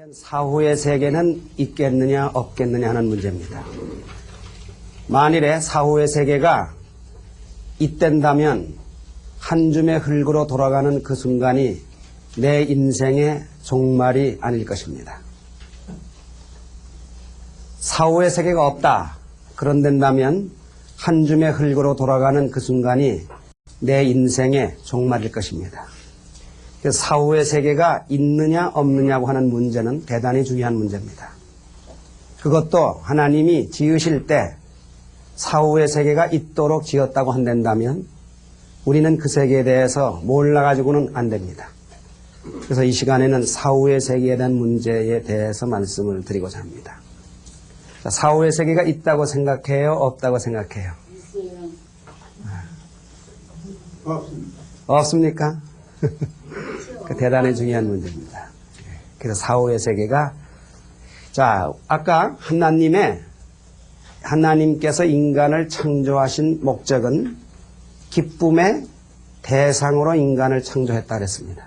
과연 사후의 세계는 있겠느냐 없겠느냐 하는 문제입니다. 만일에 사후의 세계가 있댄다면 한 줌의 흙으로 돌아가는 그 순간이 내 인생의 종말이 아닐 것입니다. 사후의 세계가 없다. 그런된다면 한 줌의 흙으로 돌아가는 그 순간이 내 인생의 종말일 것입니다. 사후의 세계가 있느냐 없느냐고 하는 문제는 대단히 중요한 문제입니다. 그것도 하나님이 지으실 때 사후의 세계가 있도록 지었다고 한다면 우리는 그 세계에 대해서 몰라가지고는 안 됩니다. 그래서 이 시간에는 사후의 세계에 대한 문제에 대해서 말씀을 드리고자 합니다. 자, 사후의 세계가 있다고 생각해요? 없다고 생각해요? 없습니까? 대단히 중요한 문제입니다. 그래서 사후의 세계가, 자, 아까 하나님께서 인간을 창조하신 목적은 기쁨의 대상으로 인간을 창조했다 그랬습니다.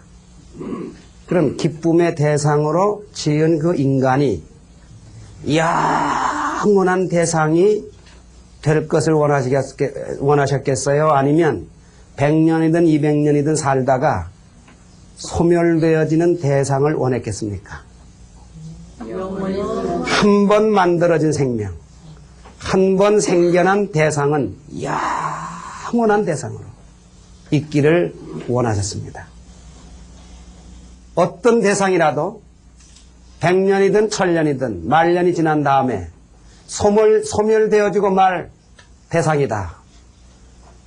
그럼 기쁨의 대상으로 지은 그 인간이 영원한 대상이 될 것을 원하셨겠어요? 아니면 100년이든 200년이든 살다가 소멸되어지는 대상을 원했겠습니까? 한 번 만들어진 생명, 한 번 생겨난 대상은 영원한 대상으로 있기를 원하셨습니다. 어떤 대상이라도 100년이든 1000년이든 만년이 지난 다음에 소멸되어지고 말 대상이다.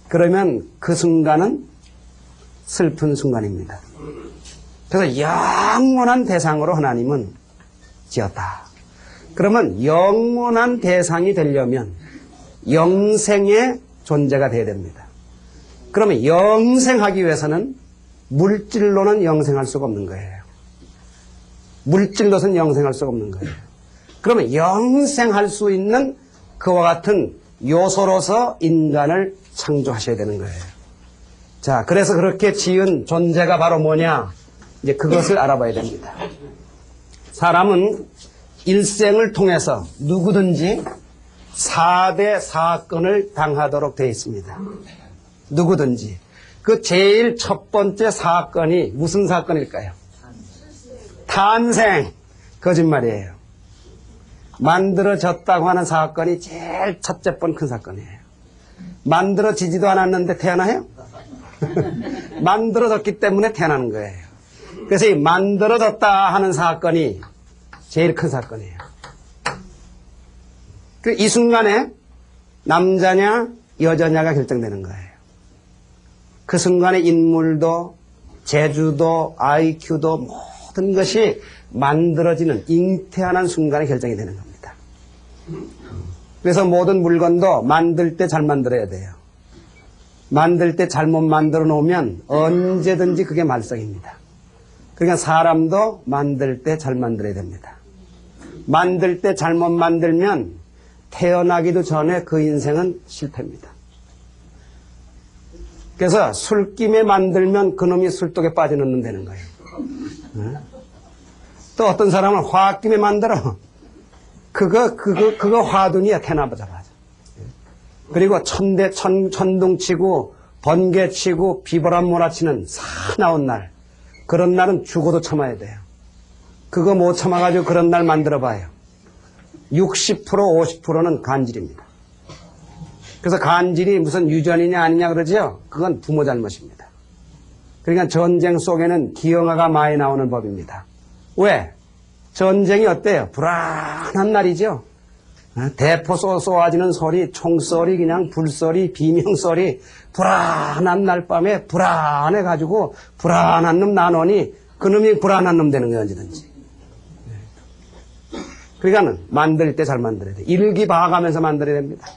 그러면 그 순간은 슬픈 순간입니다. 그래서 영원한 대상으로 하나님은 지었다. 그러면 영원한 대상이 되려면 영생의 존재가 되어야 됩니다. 그러면 영생하기 위해서는 물질로는 영생할 수가 없는 거예요. 물질로서는 영생할 수가 없는 거예요. 그러면 영생할 수 있는 그와 같은 요소로서 인간을 창조하셔야 되는 거예요. 자, 그래서 그렇게 지은 존재가 바로 뭐냐? 이제 그것을 알아봐야 됩니다. 사람은 일생을 통해서 누구든지 4대 사건을 당하도록 되어 있습니다. 누구든지. 그 제일 첫 번째 사건이 무슨 사건일까요? 탄생. 거짓말이에요. 만들어졌다고 하는 사건이 제일 첫째 번 큰 사건이에요. 만들어지지도 않았는데 태어나요? 만들어졌기 때문에 태어나는 거예요. 그래서 이 만들어졌다 하는 사건이 제일 큰 사건이에요. 이 순간에 남자냐 여자냐가 결정되는 거예요. 그 순간에 인물도 재주도 IQ도 모든 것이 만들어지는 잉태하는 순간에 결정이 되는 겁니다. 그래서 모든 물건도 만들 때 잘 만들어야 돼요. 만들 때 잘못 만들어 놓으면 언제든지 그게 말썽입니다. 그러니까 사람도 만들 때 잘 만들어야 됩니다. 만들 때 잘못 만들면 태어나기도 전에 그 인생은 실패입니다. 그래서 술김에 만들면 그놈이 술독에 빠지는 놈 되는 거예요. 또 어떤 사람은 화학김에 만들어. 그거 화둔이야, 태어나자마자. 그리고 천둥치고, 번개치고, 비바람 몰아치는 사나운 날. 그런 날은 죽어도 참아야 돼요. 그거 못 참아가지고 그런 날 만들어봐요. 60%, 50%는 간질입니다. 그래서 간질이 무슨 유전이냐 아니냐 그러죠? 그건 부모 잘못입니다. 그러니까 전쟁 속에는 기형아가 많이 나오는 법입니다. 왜? 전쟁이 어때요? 불안한 날이죠. 대포 쏘아지는 소리, 총소리, 그냥 불소리, 비명소리, 불안한 날 밤에 불안해가지고 불안한 놈 나누니 그놈이 불안한 놈 되는 거예요, 언제든지. 그러니까 만들 때 잘 만들어야 돼요. 일기봐가면서 만들어야 됩니다.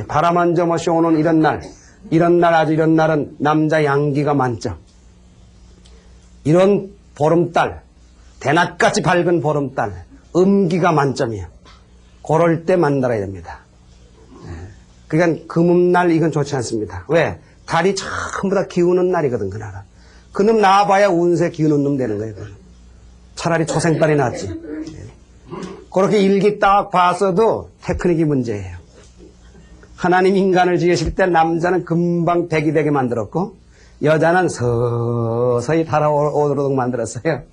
바람 한 점 없이 오는 이런 날, 이런 날은 남자 양기가 만점. 이런 보름달, 대낮같이 밝은 보름달, 음기가 만점이에요. 그럴 때 만들어야 됩니다. 그러니까 금음날 이건 좋지 않습니다. 왜? 달이 전부 다 기우는 날이거든, 그날은. 그놈 나와봐야 운세 기우는 놈 되는 거예요. 차라리 초생딸이 낫지. 그렇게 일기 딱 봤어도 테크닉이 문제예요. 하나님 인간을 지으실 때 남자는 금방 백이 되게 만들었고 여자는 서서히 달아오도록 만들었어요.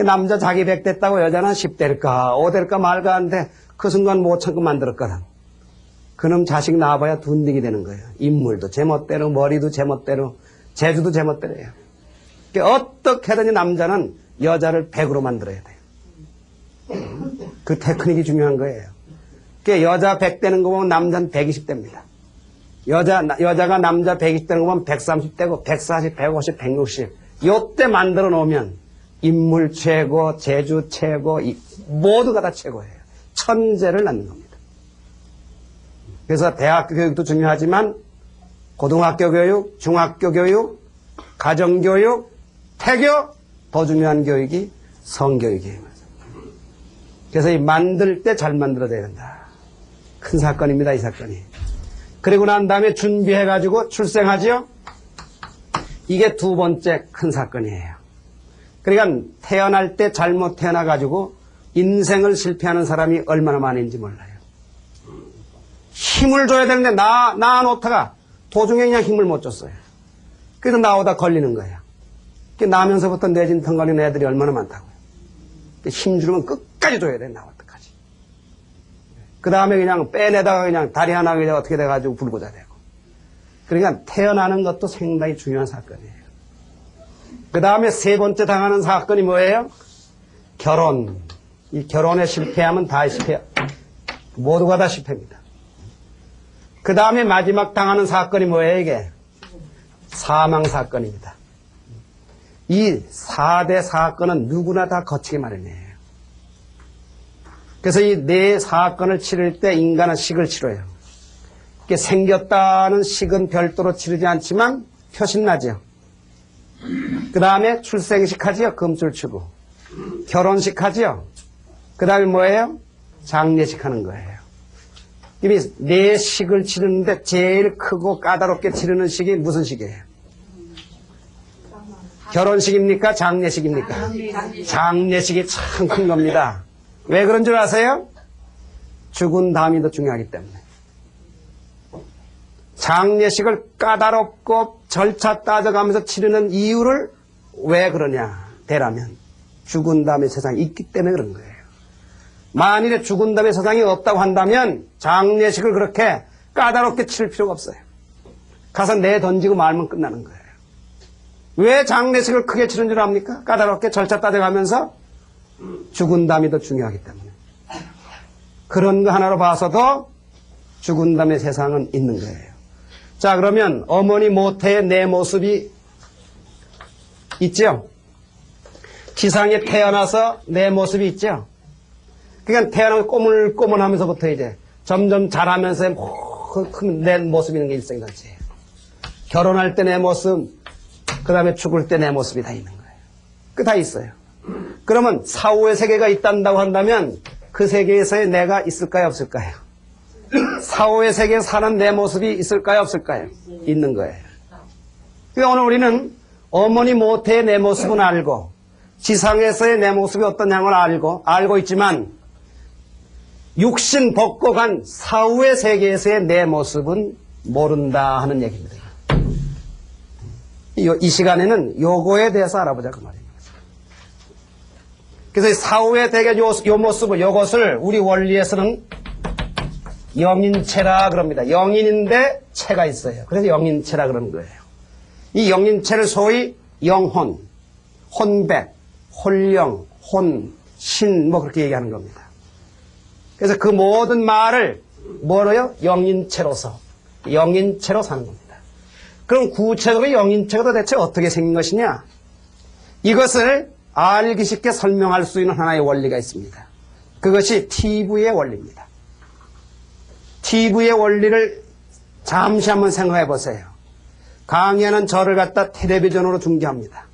남자 자기 100 됐다고 여자는 10 될까 5 될까 말까 하는데 그 순간 못 참고 만들었거든. 그놈 자식 낳아봐야 둔딩이 되는 거예요. 인물도 제멋대로, 머리도 제멋대로, 재주도 제멋대로예요. 어떻게든지 남자는 여자를 100으로 만들어야 돼요. 그 테크닉이 중요한 거예요. 여자 100 되는 거 보면 남자는 120 됩니다. 여자가 남자 120 되는 거 보면 130 되고 140, 150, 160. 요때 만들어 놓으면 인물 최고, 재주 최고, 모두가 다 최고예요. 천재를 낳는 겁니다. 그래서 대학교 교육도 중요하지만 고등학교 교육, 중학교 교육, 가정교육, 태교, 더 중요한 교육이 성교육이에요. 그래서 이 만들 때 잘 만들어야 된다. 큰 사건입니다, 이 사건이. 그리고 난 다음에 준비해가지고 출생하지요? 이게 두 번째 큰 사건이에요. 그러니까 태어날 때 잘못 태어나가지고 인생을 실패하는 사람이 얼마나 많은지 몰라요. 힘을 줘야 되는데 낳아놓다가 도중에 그냥 힘을 못 줬어요. 그래서 나오다 걸리는 거예요. 나면서부터 뇌진탕 걸리는 애들이 얼마나 많다고요. 힘 주면 끝까지 줘야 돼, 나올 때까지. 그 다음에 그냥 빼내다가 그냥 다리 하나 그냥 어떻게 돼가지고 불고자 되고. 그러니까 태어나는 것도 상당히 중요한 사건이에요. 그 다음에 세 번째 당하는 사건이 뭐예요? 결혼. 이 결혼에 실패하면 다 실패. 모두가 다 실패입니다. 그 다음에 마지막 당하는 사건이 뭐예요, 이게? 사망 사건입니다. 이 4대 사건은 누구나 다 거치게 마련이에요. 그래서 이 네 사건을 치를 때 인간은 식을 치러요. 이게 생겼다는 식은 별도로 치르지 않지만 표신나죠. 그 다음에 출생식 하지요. 금줄 치고. 결혼식 하지요. 그 다음에 뭐예요? 장례식 하는 거예요. 이미 네 식을 치르는데 제일 크고 까다롭게 치르는 식이 무슨 식이에요? 결혼식입니까? 장례식입니까? 장례식이 참 큰 겁니다. 왜 그런 줄 아세요? 죽은 다음이 더 중요하기 때문에. 장례식을 까다롭고 절차 따져가면서 치르는 이유를 왜 그러냐? 대라면 죽은 다음에 세상이 있기 때문에 그런 거예요. 만일에 죽은 다음에 세상이 없다고 한다면 장례식을 그렇게 까다롭게 치를 필요가 없어요. 가서 내 던지고 말면 끝나는 거예요. 왜 장례식을 크게 치는 줄 압니까? 까다롭게 절차 따져가면서 죽은 다음이 더 중요하기 때문에. 그런 거 하나로 봐서도 죽은 다음에 세상은 있는 거예요. 자, 그러면 어머니 모태의 내 모습이 있죠? 지상에 태어나서 내 모습이 있죠? 그러니까 태어나면 꼬물꼬물하면서부터 이제 점점 자라면서 큰 내 모습이 있는 게 일생전체예요. 결혼할 때 내 모습, 그 다음에 죽을 때 내 모습이 다 있는 거예요. 그 다 있어요. 그러면 사후의 세계가 있단다고 한다면 그 세계에서의 내가 있을까요, 없을까요? 사후의 세계에 사는 내 모습이 있을까요, 없을까요? 있는 거예요. 그러니까 오늘 우리는 어머니 모태의 내 모습은 알고 지상에서의 내 모습이 어떠냐는 걸 알고 있지만 육신 벗고 간 사후의 세계에서의 내 모습은 모른다 하는 얘기입니다. 이 시간에는 요거에 대해서 알아보자 그 말입니다. 그래서 사후의 세계 요 모습을 요것을 우리 원리에서는 영인체라 그럽니다. 영인인데 체가 있어요. 그래서 영인체라 그러는 거예요. 이 영인체를 소위 영혼, 혼백, 홀령, 혼, 신 뭐 그렇게 얘기하는 겁니다. 그래서 그 모든 말을 뭐로요? 영인체로서 영인체로 사는 겁니다. 그럼 구체적으로 영인체가 도대체 어떻게 생긴 것이냐? 이것을 알기 쉽게 설명할 수 있는 하나의 원리가 있습니다. 그것이 TV의 원리입니다. TV의 원리를 잠시 한번 생각해 보세요. 강의하는 저를 갖다 텔레비전으로 중계합니다.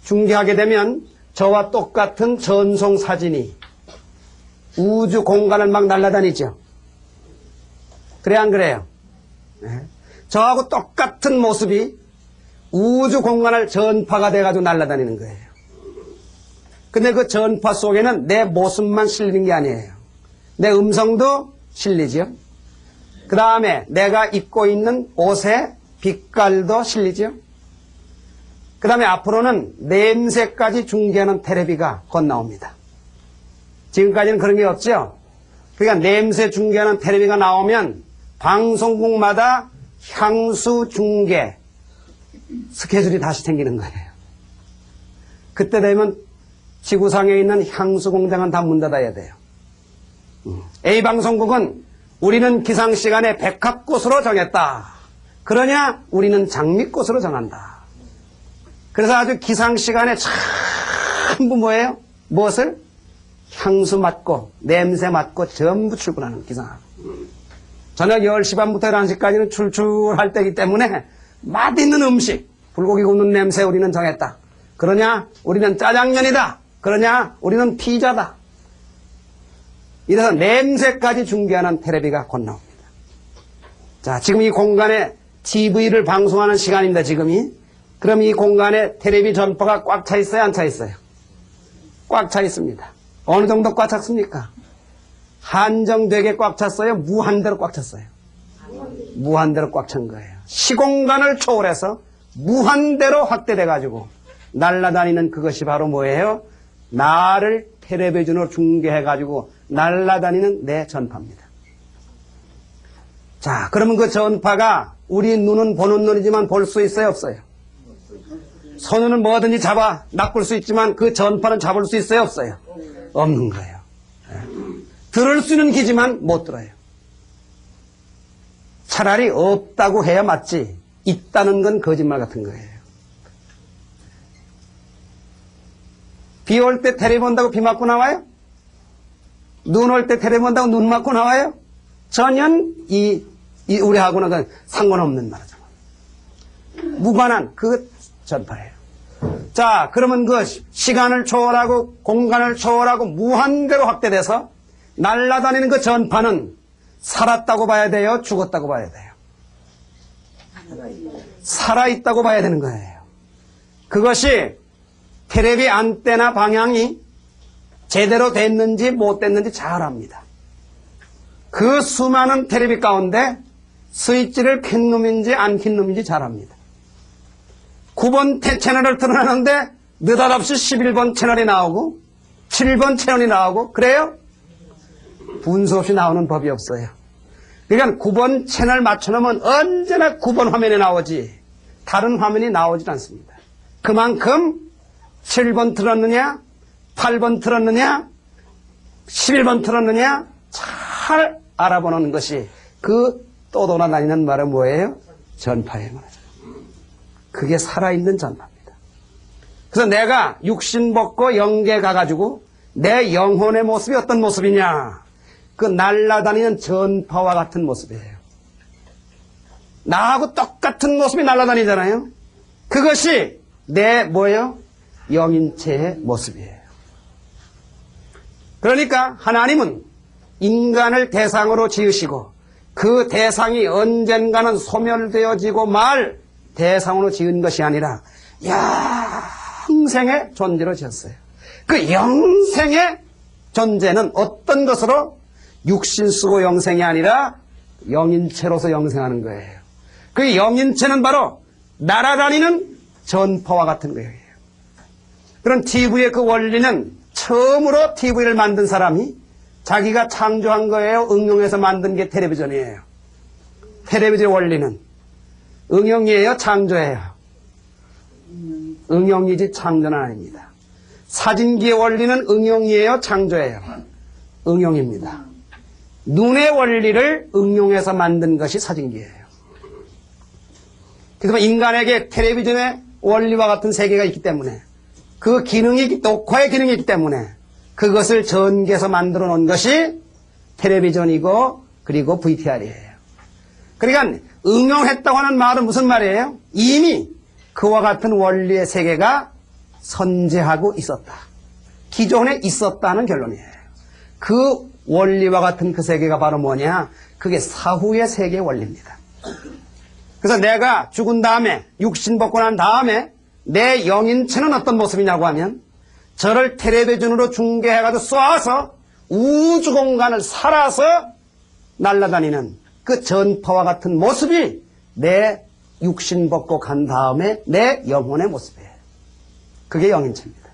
중계하게 되면 저와 똑같은 전송 사진이 우주 공간을 막 날아다니죠. 그래 안 그래요? 네. 저하고 똑같은 모습이 우주 공간을 전파가 돼가지고 날아다니는 거예요. 근데 그 전파 속에는 내 모습만 실리는 게 아니에요. 내 음성도 실리죠. 그 다음에 내가 입고 있는 옷의 빛깔도 실리죠. 그 다음에 앞으로는 냄새까지 중계하는 테레비가 곧 나옵니다. 지금까지는 그런 게 없죠. 그러니까 냄새 중계하는 테레비가 나오면 방송국마다 향수 중계 스케줄이 다시 생기는 거예요. 그때 되면 지구상에 있는 향수 공장은 다 문 닫아야 돼요. A방송국은 우리는 기상시간에 백합꽃으로 정했다. 그러냐? 우리는 장미꽃으로 정한다. 그래서 아주 기상시간에 전부 뭐예요? 무엇을? 향수 맡고 냄새 맡고 전부 출근하는 기상하고. 저녁 10시 반부터 11시까지는 출출할 때이기 때문에 맛있는 음식, 불고기 굽는 냄새 우리는 정했다. 그러냐? 우리는 짜장면이다. 그러냐? 우리는 피자다. 이래서 냄새까지 중계하는 테레비가 곧 나옵니다. 자, 지금 이 공간에 TV를 방송하는 시간입니다, 지금이. 그럼 이 공간에 테레비 전파가 꽉 차 있어요, 안 차 있어요? 꽉 차 있습니다. 어느 정도 꽉 찼습니까? 한정되게 꽉 찼어요? 무한대로 꽉 찼어요? 무한대로 꽉 찬 거예요. 시공간을 초월해서 무한대로 확대돼가지고 날아다니는 그것이 바로 뭐예요? 나를 텔레비전으로 중계해가지고 날아다니는 내 전파입니다. 자, 그러면 그 전파가 우리 눈은 보는 눈이지만 볼 수 있어요, 없어요? 손으로는 뭐든지 잡아 낚을 수 있지만 그 전파는 잡을 수 있어요, 없어요? 없는 거예요. 들을 수 있는 기지만 못 들어요. 차라리 없다고 해야 맞지 있다는 건 거짓말 같은 거예요. 비 올 때 테레비 본다고 비 맞고 나와요? 눈 올 때 테레비 본다고 눈 맞고 나와요? 전혀 우리하고는 상관없는 말이죠. 무관한 그 전파예요. 자, 그러면 그 시간을 초월하고 공간을 초월하고 무한대로 확대돼서 날아다니는 그 전파는 살았다고 봐야 돼요? 죽었다고 봐야 돼요? 살아있다고 봐야 되는 거예요. 그것이 테레비 안테나 방향이 제대로 됐는지 못 됐는지 잘 압니다. 그 수많은 테레비 가운데 스위치를 켠 놈인지 안 켠 놈인지 잘 압니다. 9번 채널을 틀어놨는데 느닷없이 11번 채널이 나오고 7번 채널이 나오고 그래요? 분수 없이 나오는 법이 없어요. 그러니까 9번 채널 맞춰놓으면 언제나 9번 화면에 나오지 다른 화면이 나오질 않습니다. 그만큼 7번 틀었느냐 8번 틀었느냐 11번 틀었느냐 잘 알아보는 것이 그 떠돌아다니는 말은 뭐예요? 전파예요. 말이죠. 그게 살아있는 전파입니다. 그래서 내가 육신 벗고 영계 가가지고 내 영혼의 모습이 어떤 모습이냐? 그 날아다니는 전파와 같은 모습이에요. 나하고 똑같은 모습이 날아다니잖아요. 그것이 내 뭐예요? 영인체의 모습이에요. 그러니까 하나님은 인간을 대상으로 지으시고 그 대상이 언젠가는 소멸되어지고 말 대상으로 지은 것이 아니라 영생의 존재로 지었어요. 그 영생의 존재는 어떤 것으로? 육신 쓰고 영생이 아니라 영인체로서 영생하는 거예요. 그 영인체는 바로 날아다니는 전파와 같은 거예요. 그런 TV의 그 원리는 처음으로 TV를 만든 사람이 자기가 창조한 거예요? 응용해서 만든 게 텔레비전이에요? 텔레비전 원리는 응용이에요? 창조예요? 응용이지 창조는 아닙니다. 사진기의 원리는 응용이에요? 창조예요? 응용입니다. 눈의 원리를 응용해서 만든 것이 사진기예요. 그래서 인간에게 텔레비전의 원리와 같은 세계가 있기 때문에 그 기능이 녹화의 기능이 있기 때문에 그것을 전개해서 만들어 놓은 것이 텔레비전이고 그리고 VTR이에요. 그러니까 응용했다고 하는 말은 무슨 말이에요? 이미 그와 같은 원리의 세계가 선재하고 있었다. 기존에 있었다는 결론이에요. 그 원리와 같은 그 세계가 바로 뭐냐? 그게 사후의 세계의 원리입니다. 그래서 내가 죽은 다음에 육신 벗고 난 다음에 내 영인체는 어떤 모습이냐고 하면 저를 텔레비전으로 중계해가지고 쏴서 우주 공간을 살아서 날아다니는 그 전파와 같은 모습이 내 육신 벗고 간 다음에 내 영혼의 모습이에요. 그게 영인체입니다.